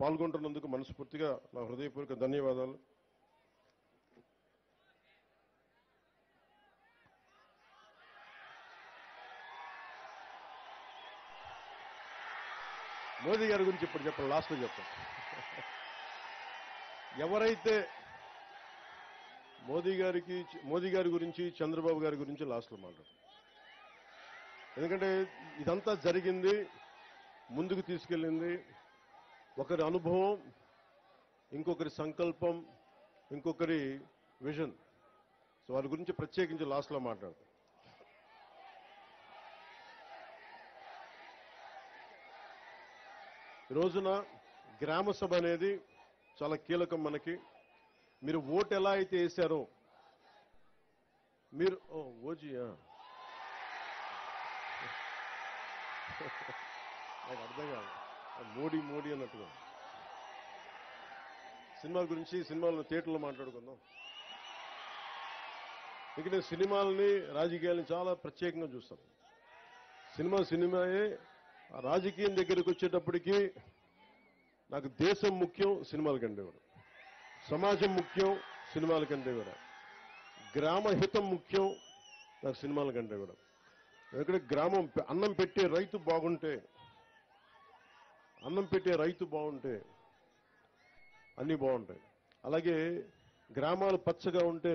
పాల్గొంటున్నందుకు మనస్ఫూర్తిగా నా హృదయపూర్వక ధన్యవాదాలు. మోదీ గారి గురించి ఇప్పుడు చెప్పండి, లాస్ట్లో చెప్తాను. ఎవరైతే మోదీ గారి గురించి చంద్రబాబు గారి గురించి లాస్ట్లో మాట్లాడు. ఎందుకంటే ఇదంతా జరిగింది, ముందుకు తీసుకెళ్ళింది ఒకరి అనుభవం, ఇంకొకరి సంకల్పం, ఇంకొకరి విజన్. సో వారి గురించి ప్రత్యేకించి లాస్ట్లో మాట్లాడతాం. ఈ రోజున గ్రామ సభ అనేది చాలా కీలకం మనకి. మీరు ఓటు ఎలా అయితే వేశారో మీరు ఓజీయా నాకు అర్థం కాదు, మోడీ అన్నట్టుగా. సినిమాల గురించి సినిమాలను థియేటర్లో మాట్లాడుకుందాం. ఇక నేను సినిమాలని రాజకీయాలని చాలా ప్రత్యేకంగా చూస్తాను. సినిమాయే. రాజకీయం దగ్గరికి వచ్చేటప్పటికి నాకు దేశం ముఖ్యం, సినిమాల కంటే కూడా సమాజం ముఖ్యం, సినిమాల కంటే కూడా గ్రామ హితం ముఖ్యం, నాకు సినిమాల కంటే కూడా. ఎందుకంటే గ్రామం అన్నం పెట్టే రైతు బాగుంటే అన్నీ బాగుంటాయి. అలాగే గ్రామాలు పచ్చగా ఉంటే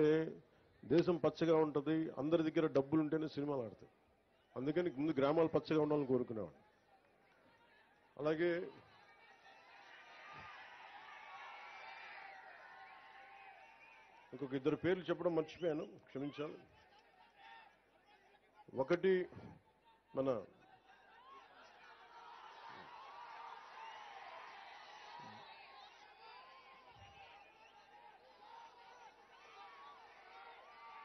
దేశం పచ్చగా ఉంటుంది. అందరి దగ్గర డబ్బులు ఉంటేనే సినిమాలు ఆడతాయి. అందుకని ముందు గ్రామాలు పచ్చగా ఉండాలని కోరుకునేవాడు. అలాగే ఇంకొక ఇద్దరు పేర్లు చెప్పడం మర్చిపోయాను, క్షమించాలి. ఒకటి మన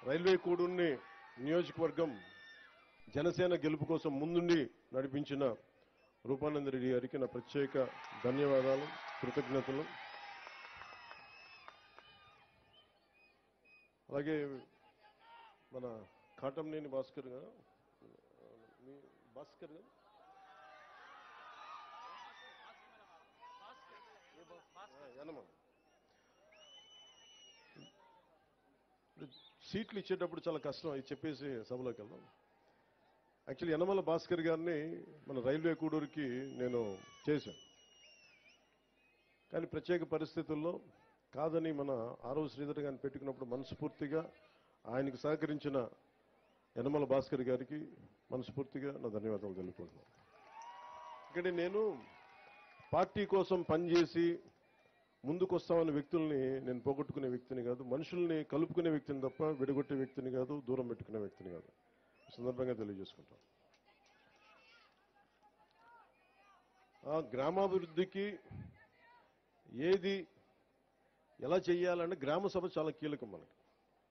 రైల్వే కూడూరుని నియోజకవర్గం జనసేన గెలుపు కోసం ముందుండి నడిపించిన రూపానందరెడ్డి గారికి నా ప్రత్యేక ధన్యవాదాలు, కృతజ్ఞతలు. అలాగే మన కాటంనేని భాస్కర్ గారు, సీట్లు ఇచ్చేటప్పుడు చాలా కష్టం, అది చెప్పేసి సభలోకి వెళ్దాం. యాక్చువల్లీ యనమల భాస్కర్ గారిని మన రైల్వే కూడూరుకి నేను చేశాను. కానీ ప్రత్యేక పరిస్థితుల్లో కాదని మన ఆరవ శ్రీధర్ గారిని పెట్టుకున్నప్పుడు మనస్ఫూర్తిగా ఆయనకు సహకరించిన యనమల భాస్కర్ గారికి మనస్ఫూర్తిగా నా ధన్యవాదాలు తెలుపుకుంటున్నాను. ఇక్కడ నేను పార్టీ కోసం పనిచేసి ముందుకు వస్తామన్న వ్యక్తుల్ని నేను పోగొట్టుకునే వ్యక్తిని కాదు, మనుషుల్ని కలుపుకునే వ్యక్తిని తప్ప విడగొట్టే వ్యక్తిని కాదు, దూరం పెట్టుకునే వ్యక్తిని కాదు. సందర్భంగా తెలియజేసుకుంటాం. ఆ గ్రామాభివృద్ధికి ఏది ఎలా చేయాలంటే గ్రామ సభ చాలా కీలకం మనకి.